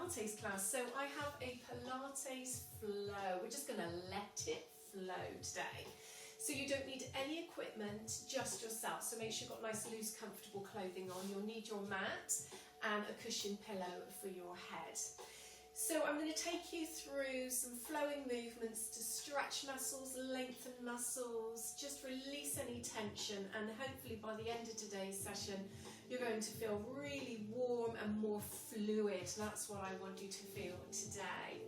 Pilates class. So I have a Pilates flow. We're just going to let it flow today. So you don't need any equipment, just yourself. So make sure you've got nice, loose, comfortable clothing on. You'll need your mat and a cushion pillow for your head. So I'm going to take you through some flowing movements to stretch muscles, lengthen muscles, just release any tension, and hopefully by the end of today's session you're going to feel really warm and more fluid. That's what I want you to feel today.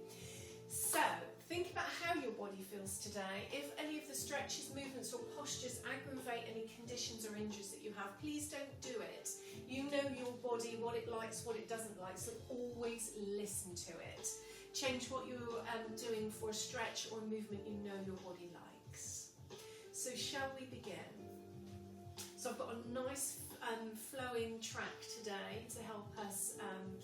So think about how your body feels today. If any of the stretches, movements or postures aggravate any conditions or injuries that you have, please don't do it. You know your body, what it likes, what it doesn't like, so always listen to it. Change what you're doing for a stretch or movement you know your body likes. So shall we begin? So I've got a nice flowing track today to help us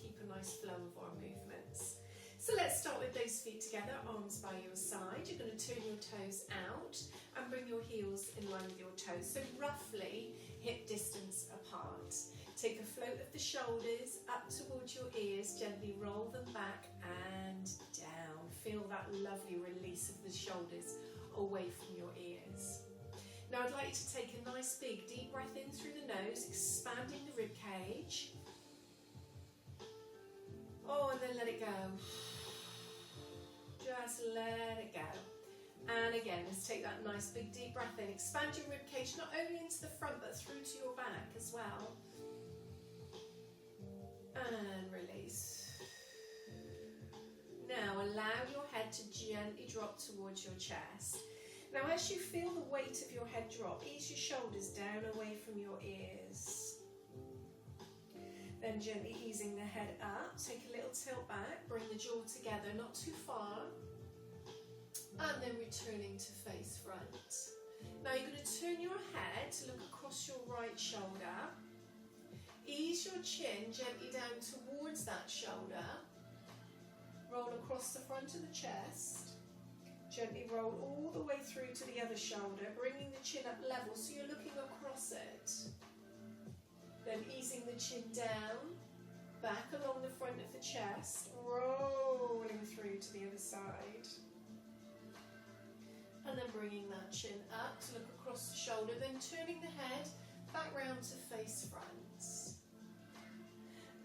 keep a nice flow of our movements. So let's start with those feet together, arms by your side. You're going to turn your toes out and bring your heels in line with your toes, so roughly hip distance apart. Take a float of the shoulders up towards your ears, gently roll them back and down. Feel that lovely release of the shoulders away from your ears. Now I'd like you to take a nice big deep breath in through the nose, expanding the rib cage. Oh, and then let it go. Just let it go. And again, let's take that nice big deep breath in. Expand your rib cage, not only into the front, but through to your back as well. And release. Now allow your head to gently drop towards your chest. Now as you feel the weight of your head drop, ease your shoulders down away from your ears. Then gently easing the head up, take a little tilt back, bring the jaw together, not too far, and then returning to face front. Now you're going to turn your head to look across your right shoulder, ease your chin gently down towards that shoulder, roll across the front of the chest, gently roll all the way through to the other shoulder, bringing the chin up level so you're looking across it. Then easing the chin down, back along the front of the chest, rolling through to the other side. And then bringing that chin up to look across the shoulder, then turning the head back round to face front.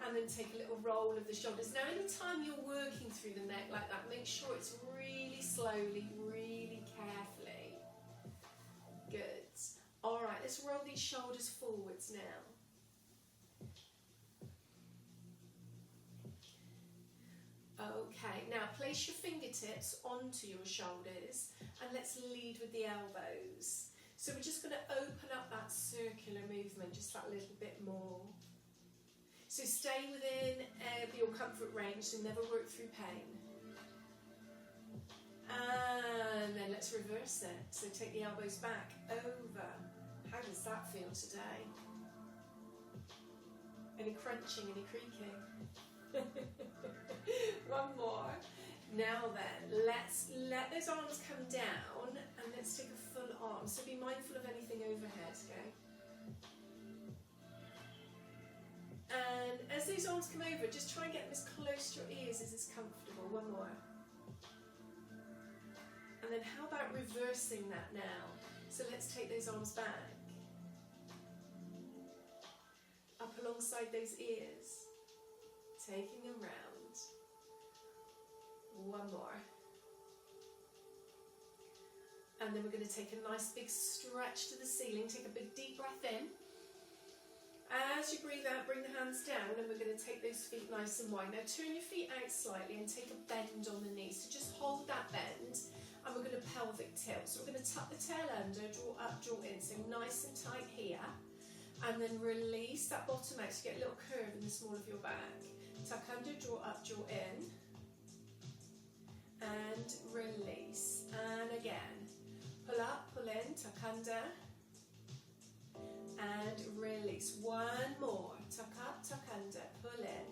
And then take a little roll of the shoulders. Now anytime you're working through the neck like that, make sure it's really slowly, really carefully. Good. Alright, let's roll these shoulders forwards now. Okay, now place your fingertips onto your shoulders and let's lead with the elbows. So we're just going to open up that circular movement just that little bit more. So stay within your comfort range, so never work through pain. And then let's reverse it. So take the elbows back, over. How does that feel today? Any crunching, any creaking? One more. Now then, let's let those arms come down and let's take a full arm. So be mindful of anything overhead, okay? And as those arms come over, just try and get them as close to your ears as is comfortable. One more. And then how about reversing that now? So let's take those arms back. Up alongside those ears. Taking them round. One more. And then we're going to take a nice big stretch to the ceiling. Take a big deep breath in. As you breathe out, bring the hands down and we're going to take those feet nice and wide. Now turn your feet out slightly and take a bend on the knees. So just hold that bend and we're going to pelvic tilt. So we're going to tuck the tail under, draw up, draw in. So nice and tight here. And then release that bottom out to get a little curve in the small of your back. Tuck under, draw up, draw in. And release. And again. Pull up, pull in, tuck under. And release. One more. Tuck up, tuck under, pull in.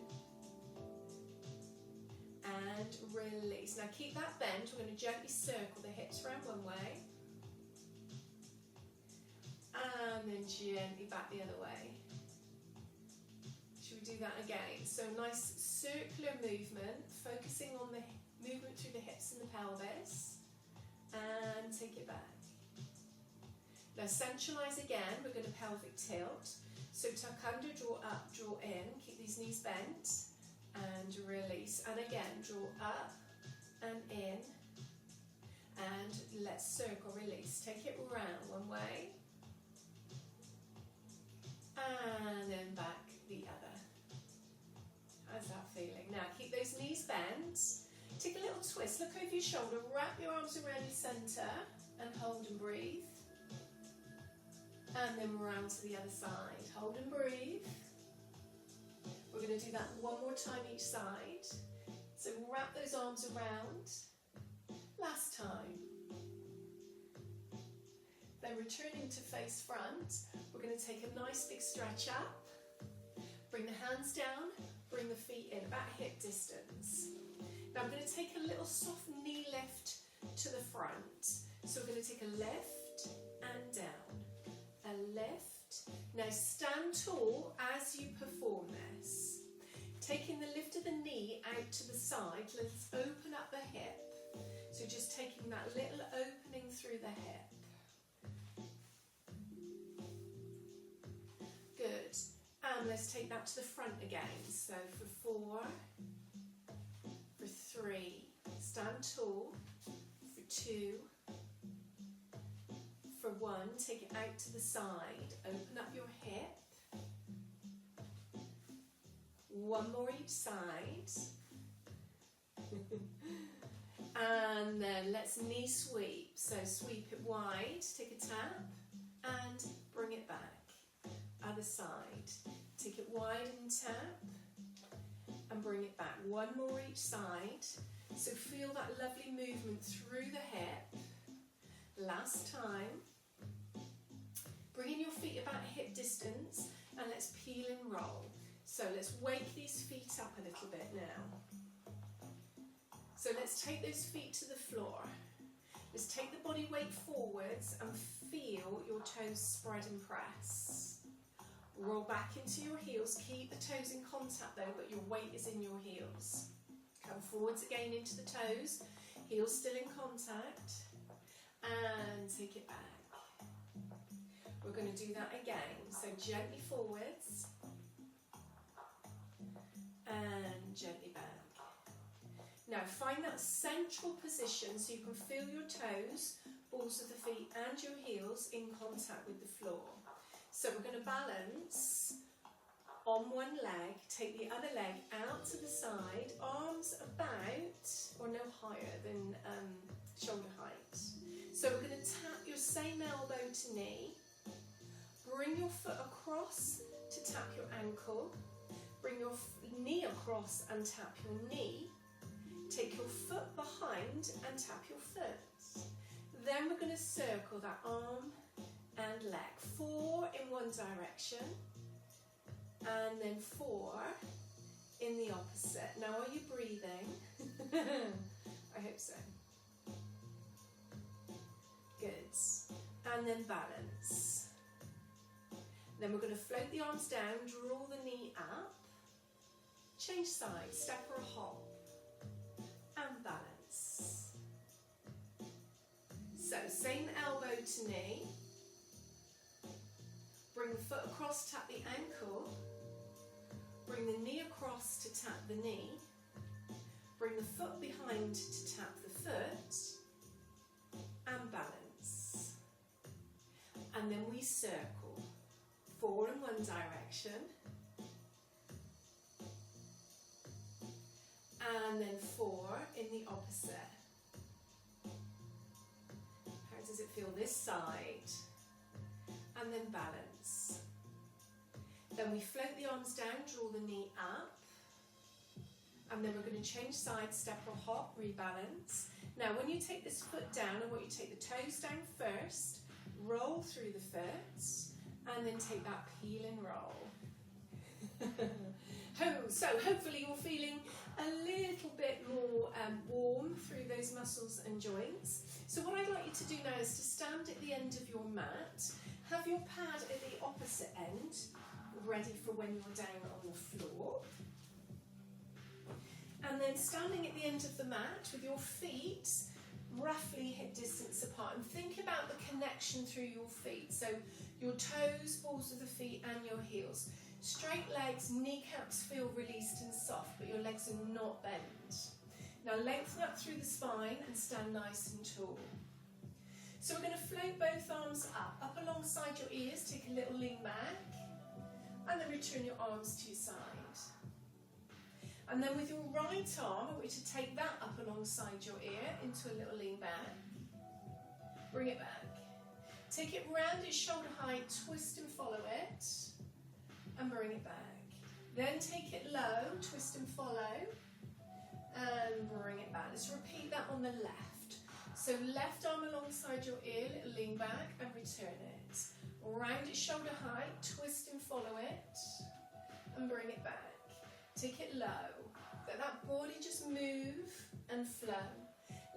And release. Now keep that bend. We're going to gently circle the hips around one way. And then gently back the other way. Should we do that again. So nice circular movement, focusing on the movement through the hips and the pelvis, and take it back. Now centralize again, we're going to pelvic tilt. So tuck under, draw up, draw in, keep these knees bent, and release. And again, draw up and in, and let's circle, release. Take it round one way, and then back the other. How's that feeling? Now keep those knees bent. Take a little twist, look over your shoulder, wrap your arms around your centre, and hold and breathe. And then round to the other side. Hold and breathe. We're going to do that one more time each side. So wrap those arms around. Last time. Then returning to face front, we're going to take a nice big stretch up. Bring the hands down, bring the feet in, about hip distance. Now I'm going to take a little soft knee lift to the front. So we're going to take a lift and down. A lift. Now stand tall as you perform this. Taking the lift of the knee out to the side, let's open up the hip. So just taking that little opening through the hip. Good. And let's take that to the front again. So for 4, for 3, stand tall, for 2, for 1, take it out to the side, open up your hip, 1 more each side, and then let's knee sweep, so sweep it wide, take a tap, and bring it back, other side, take it wide and tap, and bring it back, 1 more each side, so feel that lovely movement through the hip. Last time. Bringing your feet about hip distance, and let's peel and roll. So let's wake these feet up a little bit now. So let's take those feet to the floor. Let's take the body weight forwards and feel your toes spread and press. Roll back into your heels. Keep the toes in contact though, but your weight is in your heels. Come forwards again into the toes. Heels still in contact. And take it back. We're going to do that again. So gently forwards. And gently back. Now find that central position so you can feel your toes, balls of the feet and your heels in contact with the floor. So we're going to balance on one leg, take the other leg out to the side, arms about or no higher than shoulder height. So we're going to tap your same elbow to knee, bring your foot across to tap your ankle, bring your knee across and tap your knee, take your foot behind and tap your foot. Then we're going to circle that arm and leg. 4 in one direction and then 4 in the opposite. Now are you breathing? I hope so. Good. And then balance. Then we're going to float the arms down, draw the knee up, change sides, step or a hop, and balance. So same elbow to knee, bring the foot across, tap the ankle, bring the knee across to tap the knee, bring the foot behind to tap the foot, and balance. And then we circle. 4 in one direction, and then 4 in the opposite. How does it feel this side? And then balance. Then we float the arms down, draw the knee up, and then we're going to change sides, step or hop, rebalance. Now when you take this foot down, I want you to take the toes down first, roll through the foot, and then take that peel and roll. So hopefully you're feeling a little bit more warm through those muscles and joints. So what I'd like you to do now is to stand at the end of your mat, Have your pad at the opposite end, ready for when you're down on the floor. And then standing at the end of the mat with your feet roughly hip distance apart, and think about the connection through your feet. So your toes, balls of the feet and your heels. Straight legs, kneecaps feel released and soft, but your legs are not bent. Now lengthen up through the spine and stand nice and tall. So we're going to float both arms up alongside your ears, take a little lean back, and then return your arms to your side. And then with your right arm, I want you to take that up alongside your ear into a little lean back. Bring it back. Take it round its shoulder height, twist and follow it, and bring it back. Then take it low, twist and follow, and bring it back. Let's repeat that on the left. So left arm alongside your ear, little lean back, and return it. Round its shoulder height, twist and follow it, and bring it back. Take it low. Let that body just move and flow.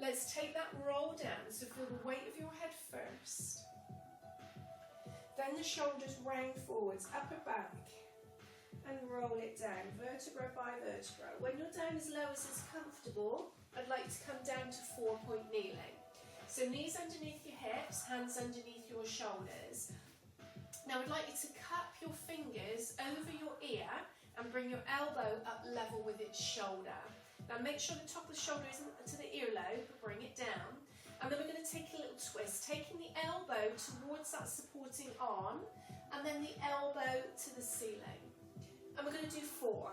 Let's take that roll down, so feel the weight of your head first. Then the shoulders round forwards, upper back, and roll it down, vertebra by vertebra. When you're down as low as is comfortable, I'd like to come down to 4-point kneeling. So knees underneath your hips, hands underneath your shoulders. Now I'd like you to cup your fingers over your ear and bring your elbow up level with its shoulder. Now make sure the top of the shoulder isn't to the earlobe, but bring it down. And then we're going to take a little twist, taking the elbow towards that supporting arm, and then the elbow to the ceiling. And we're going to do 4.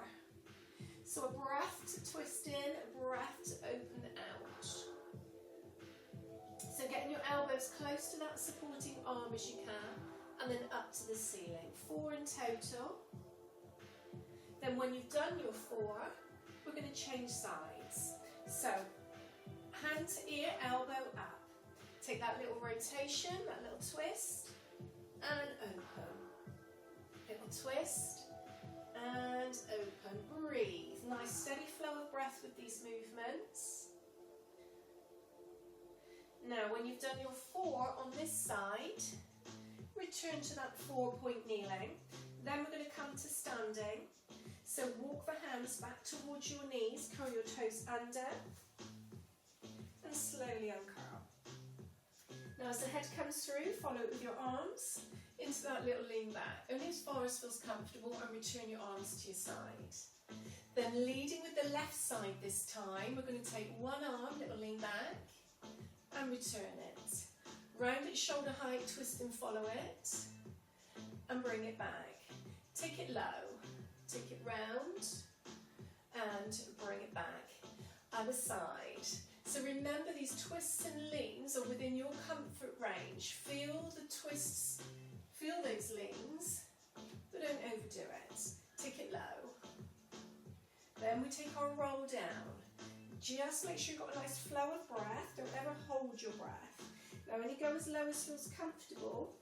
So a breath to twist in, a breath to open out. So getting your elbows close to that supporting arm as you can, and then up to the ceiling. 4 in total. Then when you've done your 4, we're going to change sides. So hand to ear, elbow up. Take that little rotation, that little twist, and open. Little twist, and open. Breathe. Nice steady flow of breath with these movements. Now when you've done your 4 on this side, return to that 4-point kneeling. Then we're going to come to standing. So walk the hands back towards your knees, curl your toes under, and slowly uncurl. Now as the head comes through, follow it with your arms into that little lean back, only as far as feels comfortable, and return your arms to your side. Then leading with the left side this time, we're going to take one arm, little lean back, and return it. Round its shoulder height, twist and follow it, and bring it back. Take it low. Take it round and bring it back. Other side. So remember, these twists and leans are within your comfort range. Feel the twists, feel those leans, but don't overdo it. Take it low. Then we take our roll down. Just make sure you've got a nice flow of breath. Don't ever hold your breath. Now only go as low as feels comfortable.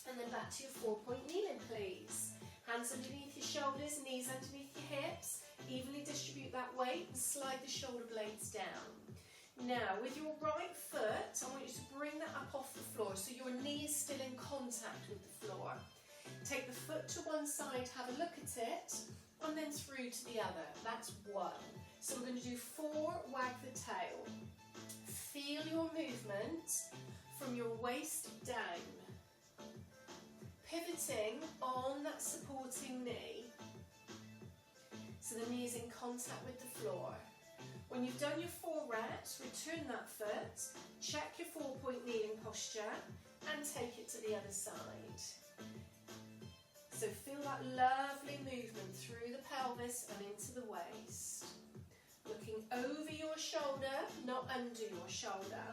And then back to your 4-point kneeling, please. Hands underneath your shoulders, knees underneath your hips. Evenly distribute that weight and slide the shoulder blades down. Now, with your right foot, I want you to bring that up off the floor so your knee is still in contact with the floor. Take the foot to one side, have a look at it, and then through to the other. That's 1. So we're going to do 4, wag the tail. Feel your movement from your waist down. Pivoting on that supporting knee, so the knee is in contact with the floor. When you've done your 4 reps, return that foot, check your 4-point kneeling posture, and take it to the other side. So feel that lovely movement through the pelvis and into the waist. Looking over your shoulder, not under your shoulder.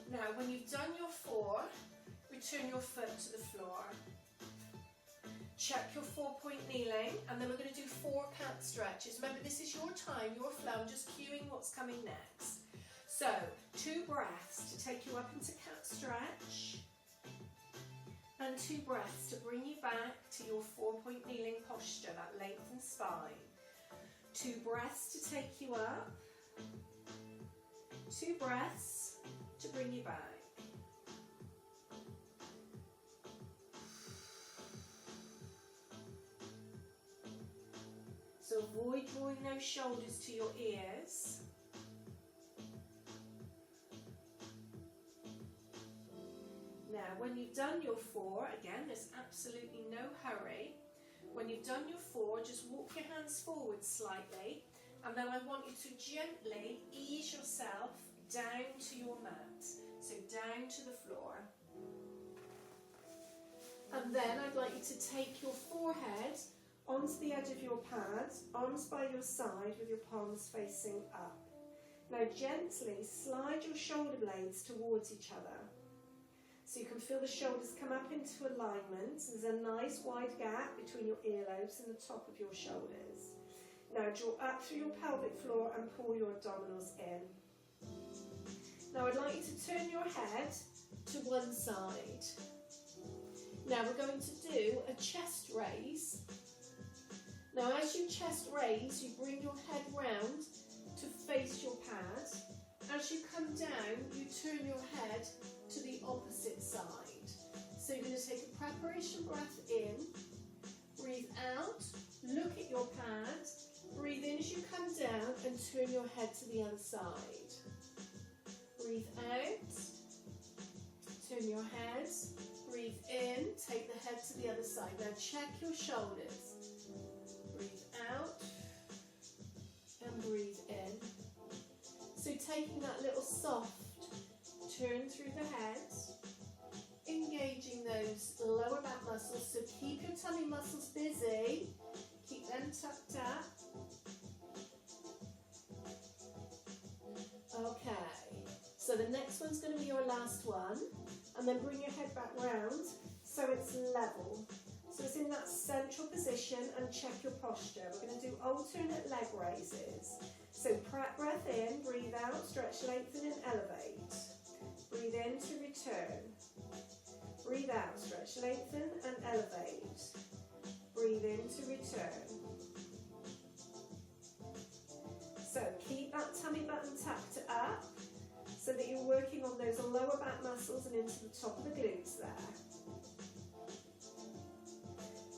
Now, when you've done your 4, return your foot to the floor. Check your 4-point kneeling, and then we're going to do 4 cat stretches. Remember, this is your time, your flow. I'm just cueing what's coming next. So, 2 breaths to take you up into cat stretch, and 2 breaths to bring you back to your 4-point kneeling posture, that lengthened spine. 2 breaths to take you up, 2 breaths to bring you back. So avoid drawing those shoulders to your ears. Now, when you've done your 4, again, there's absolutely no hurry. When you've done your 4, just walk your hands forward slightly, and then I want you to gently ease yourself down to your mat, so down to the floor. And then I'd like you to take your forehead onto the edge of your pad, arms by your side with your palms facing up. Now gently slide your shoulder blades towards each other. So you can feel the shoulders come up into alignment. There's a nice wide gap between your earlobes and the top of your shoulders. Now draw up through your pelvic floor and pull your abdominals in. Now I'd like you to turn your head to one side. Now we're going to do a chest raise. Now as you chest raise, you bring your head round to face your pad. As you come down, you turn your head to the opposite side. So you're going to take a preparation breath in, breathe out, look at your pad, breathe in as you come down and turn your head to the other side. Breathe out, turn your head, breathe in, take the head to the other side. Now check your shoulders. Breathe out and breathe in. So taking that little soft turn through the head, engaging those lower back muscles, so keep your tummy muscles busy, keep them tucked up. Okay, so the next one's going to be your last one, and then bring your head back round so it's level. So it's in that central position, and check your posture. We're going to do alternate leg raises. So breath in, breathe out, stretch, lengthen and elevate. Breathe in to return. Breathe out, stretch, lengthen and elevate. Breathe in to return. So keep that tummy button tucked up so that you're working on those lower back muscles and into the top of the glutes there.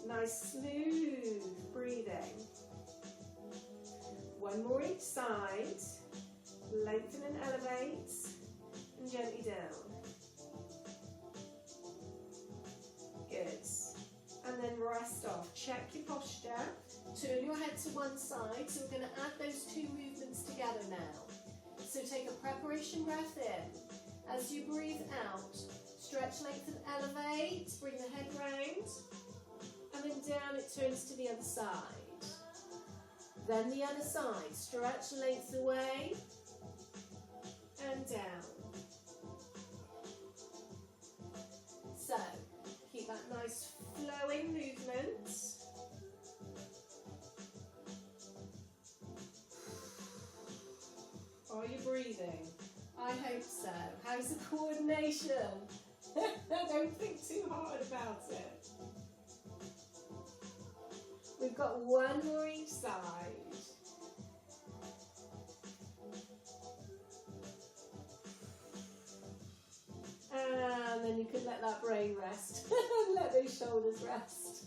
Nice smooth breathing. One more each side. Lengthen and elevate. And gently down. Good. And then rest off. Check your posture. Turn your head to one side. So we're going to add those 2 movements together now. So take a preparation breath in. As you breathe out, stretch, lengthen, elevate. Bring the head round. And then down it turns to the other side. Then the other side. Stretch, lengthen away. And down. So, keep that nice flowing movement. Are you breathing? I hope so. How's the coordination? Don't think too hard about it. We've got one more each side. And then you can let that brain rest. Let those shoulders rest.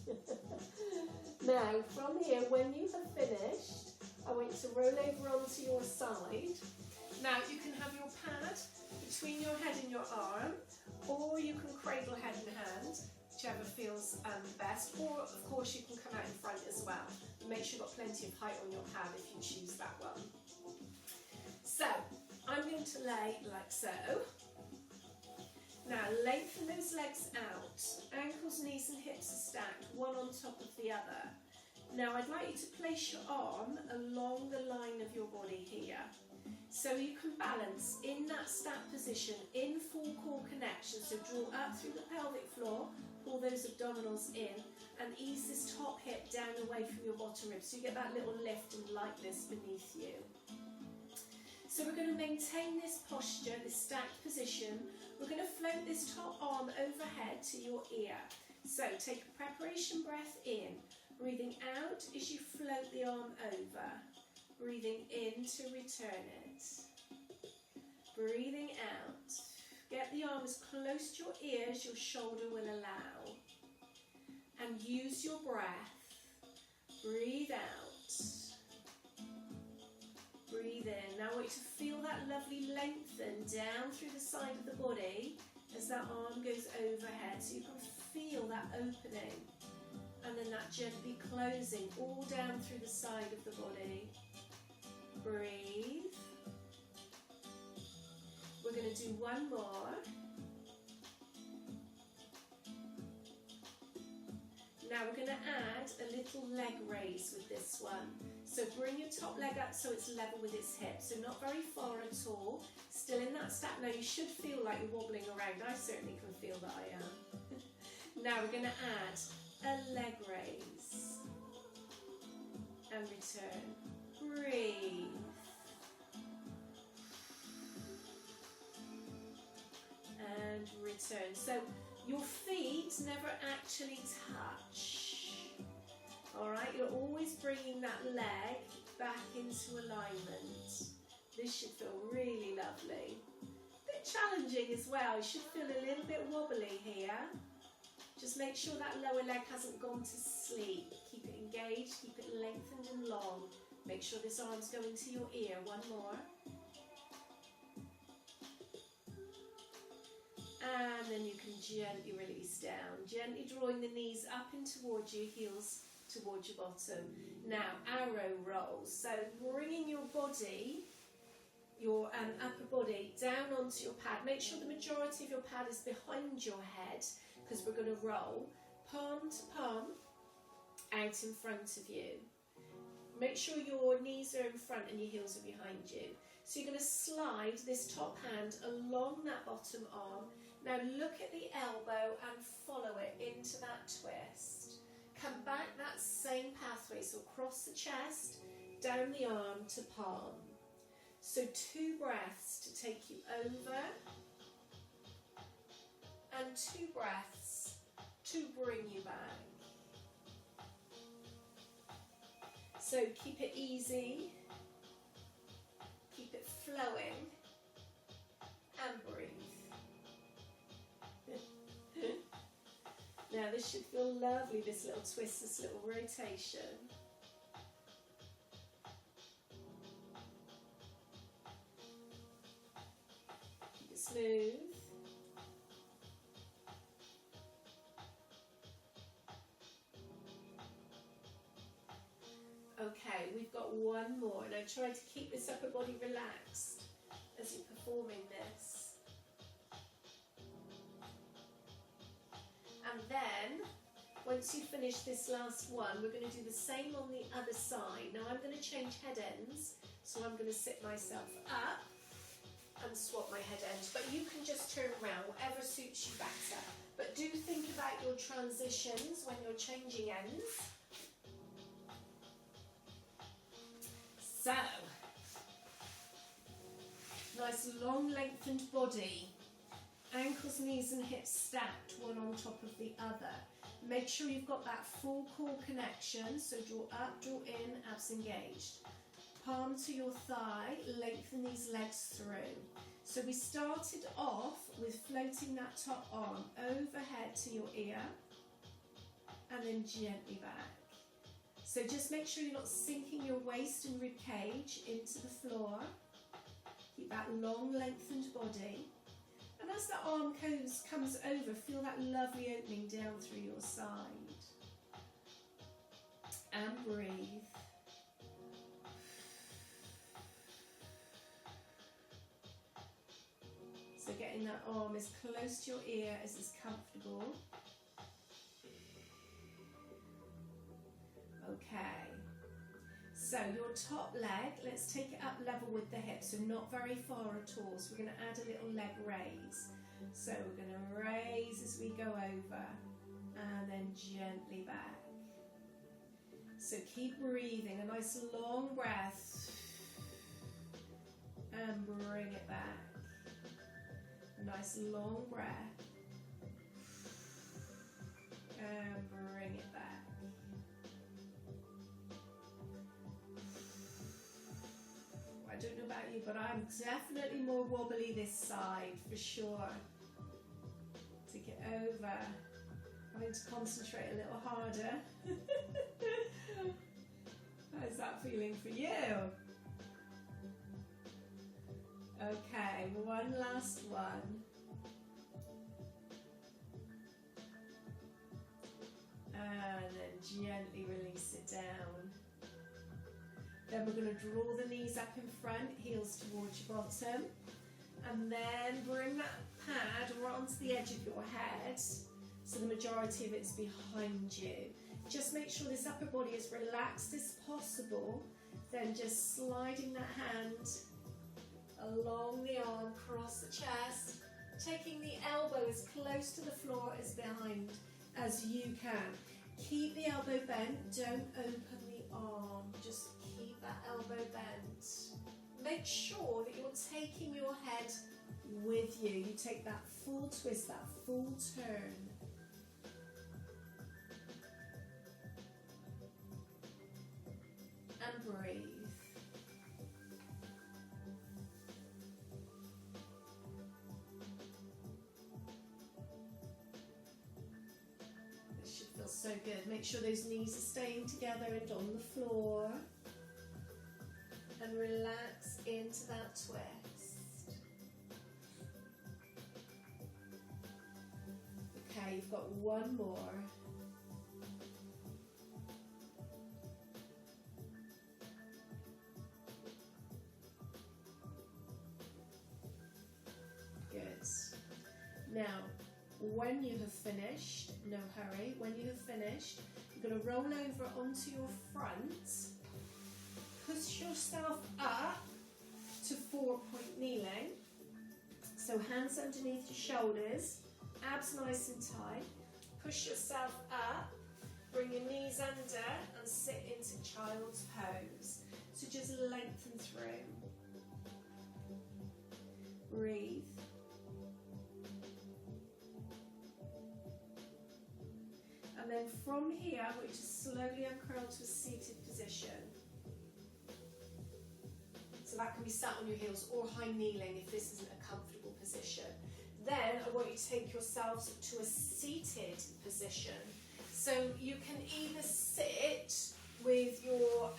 Now, from here, when you have finished, I want you to roll over onto your side. Now, you can have your pad between your head and your arm, or you can cradle head and hand, whichever feels best, or of course you can come out in front as well. Make sure you've got plenty of height on your pad if you choose that one. So, I'm going to lay like so. Now lengthen those legs out. Ankles, knees and hips are stacked, one on top of the other. Now I'd like you to place your arm along the line of your body here. So you can balance in that stacked position in full core connection. So draw up through the pelvic floor, pull those abdominals in and ease this top hip down away from your bottom ribs. So you get that little lift and lightness beneath you. So we're going to maintain this posture, this stacked position. We're going to float this top arm overhead to your ear. So take a preparation breath in, breathing out as you float the arm over, breathing in to return it. Breathing out. Get the arm as close to your ear as your shoulder will allow. And use your breath. Breathe out. Breathe in. Now I want you to feel that lovely lengthen down through the side of the body as that arm goes overhead. So you can feel that opening. And then that gently closing all down through the side of the body. Breathe. We're going to do one more. Now we're going to add a little leg raise with this one. So bring your top leg up so it's level with its hips. So not very far at all. Still in that step. Now you should feel like you're wobbling around. I certainly can feel that I am. Now we're going to add a leg raise. And return. Breathe. And return. So your feet never actually touch. Alright, you're always bringing that leg back into alignment. This should feel really lovely. A bit challenging as well. You should feel a little bit wobbly here. Just make sure that lower leg hasn't gone to sleep. Keep it engaged, keep it lengthened and long. Make sure this arm's going to your ear. One more. And then you can gently release down. Gently drawing the knees up and towards you, heels towards your bottom. Now, arrow rolls. So bringing your body, your upper body down onto your pad. Make sure the majority of your pad is behind your head because we're going to roll palm to palm out in front of you. Make sure your knees are in front and your heels are behind you. So you're going to slide this top hand along that bottom arm. Now look at the elbow and follow it into that twist. Come back that same pathway, so across the chest, down the arm to palm. So 2 breaths to take you over and 2 breaths to bring you back. So keep it easy, keep it flowing and breathe. Now this should feel lovely, this little twist, this little rotation. Keep it smooth. Okay, we've got one more. Now try to keep this upper body relaxed as you're performing this. And then, once you finish this last one, we're going to do the same on the other side. Now I'm going to change head ends, so I'm going to sit myself up and swap my head ends. But you can just turn around, whatever suits you better. But do think about your transitions when you're changing ends. So, nice long lengthened body. Ankles, knees and hips stacked, one on top of the other. Make sure you've got that full core connection, so draw up, draw in, abs engaged. Palm to your thigh, lengthen these legs through. So we started off with floating that top arm overhead to your ear, and then gently back. So just make sure you're not sinking your waist and rib cage into the floor. Keep that long lengthened body. And as the arm comes over, feel that lovely opening down through your side. And breathe. So getting that arm as close to your ear as is comfortable. Okay. So your top leg, let's take it up level with the hips, so not very far at all. So we're going to add a little leg raise. So we're going to raise as we go over and then gently back. So keep breathing, a nice long breath and bring it back. A nice long breath and bring it back. don't know about you, but I'm definitely more wobbly this side, for sure. Take it over. Having to concentrate a little harder. How's that feeling for you? Okay, one last one. And then gently release it down. Then we're going to draw the knees up in front, heels towards your bottom. And then bring that pad right onto the edge of your head, so the majority of it's behind you. Just make sure this upper body is relaxed as possible. Then just sliding that hand along the arm, across the chest, taking the elbow as close to the floor as behind as you can. Keep the elbow bent, don't open the arm, just keep that elbow bent. Make sure that you're taking your head with you. You take that full twist, that full turn. And breathe. This should feel so good. Make sure those knees are staying together and on the floor. And relax into that twist. Okay, you've got one more. Good. Now, when you have finished, no hurry, when you have finished, you're going to roll over onto your front. Push yourself up to 4-point kneeling. So hands underneath your shoulders, abs nice and tight. Push yourself up, bring your knees under and sit into child's pose. So just lengthen through. Breathe. And then from here, I want you to slowly uncurl to a seated position. So that can be sat on your heels or high kneeling if this isn't a comfortable position. Then I want you to take yourselves to a seated position. So you can either sit with your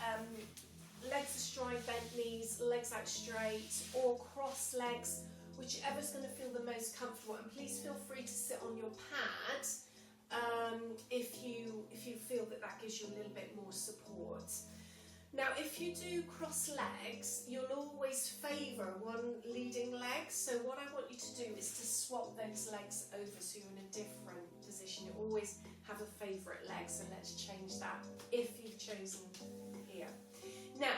legs astride, bent knees, legs out straight, or cross legs, whichever's going to feel the most comfortable. And please feel free to sit on your pad if you feel that gives you a little bit more support. Now, if you do cross legs, you'll always favour one leading leg. So what I want you to do is to swap those legs over so you're in a different position. You always have a favourite leg, so let's change that if you've chosen here. Now,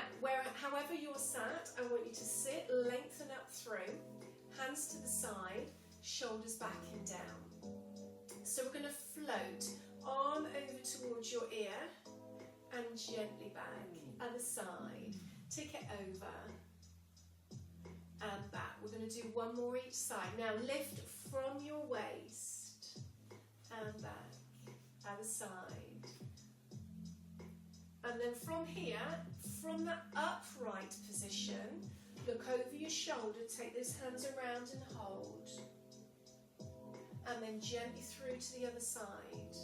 however you're sat, I want you to sit, lengthen up through, hands to the side, shoulders back and down. So we're going to float, arm over towards your ear and gently back. Other side, take it over and back. We're going to do one more each side. Now lift from your waist and back, other side. And then from here, from that upright position, look over your shoulder, take those hands around and hold. And then gently through to the other side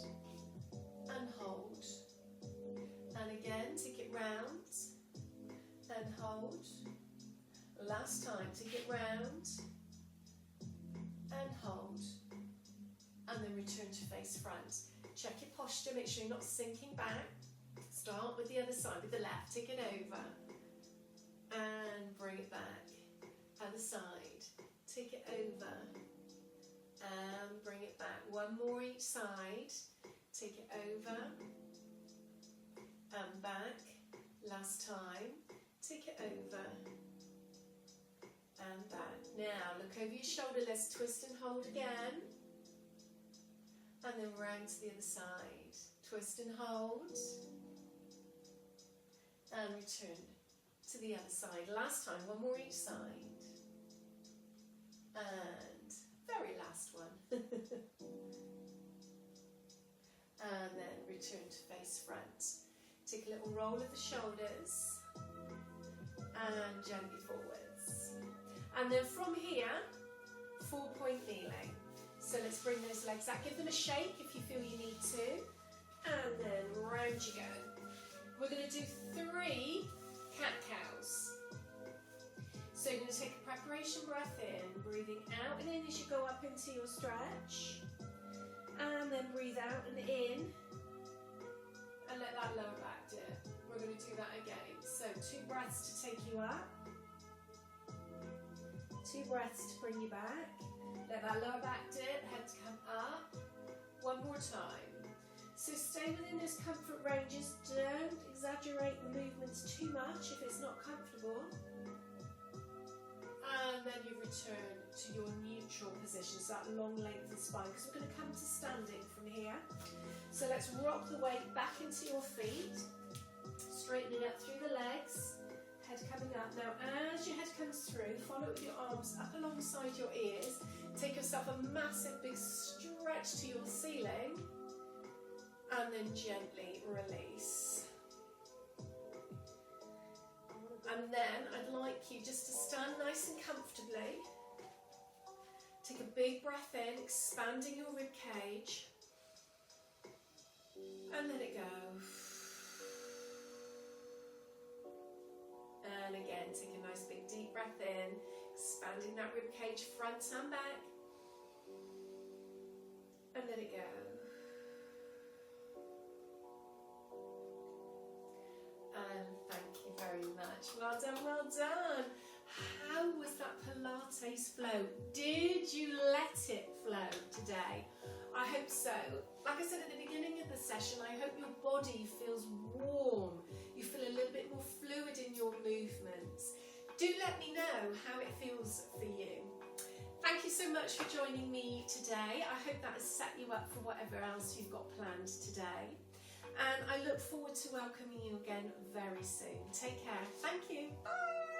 and hold. And again, take it round and hold. Last time, take it round and hold. And then return to face front. Check your posture, make sure you're not sinking back. Start with the other side, with the left, take it over. And bring it back. Other side, take it over. And bring it back. One more each side. Take it over. And back, last time, take it over, and back. Now, look over your shoulder, let's twist and hold again, and then round to the other side. Twist and hold, and return to the other side. Last time, one more each side, and very last one. And then return to face front. Take a little roll of the shoulders and gently forwards. And then from here, 4-point kneeling. So let's bring those legs out. Give them a shake if you feel you need to. And then round you go. We're going to do 3 cat-cows. So you're going to take a preparation breath in, breathing out and in as you go up into your stretch. And then breathe out and in. And let that lower back dip. We're going to do that again. So 2 breaths to take you up. 2 breaths to bring you back. Let that lower back dip, head to come up. 1 more time. So stay within those comfort ranges. Don't exaggerate the movements too much if it's not comfortable. And then you return to your neutral position, so that long length of spine, because we're going to come to standing from here. So let's rock the weight back into your feet, straightening up through the legs, head coming up. Now as your head comes through, follow with your arms up alongside your ears. Take yourself a massive big stretch to your ceiling, and then gently release. And then I'd like you just to stand nice and comfortably. Take a big breath in, expanding your rib cage. And let it go. And again, take a nice big deep breath in, expanding that rib cage front and back. And let it go. And thank you very much. Well done, well done. How was that Pilates flow? Did you let it flow today? I hope so. Like I said at the beginning of the session, I hope your body feels warm. You feel a little bit more fluid in your movements. Do let me know how it feels for you. Thank you so much for joining me today. I hope that has set you up for whatever else you've got planned today. And I look forward to welcoming you again very soon. Take care. Thank you. Bye.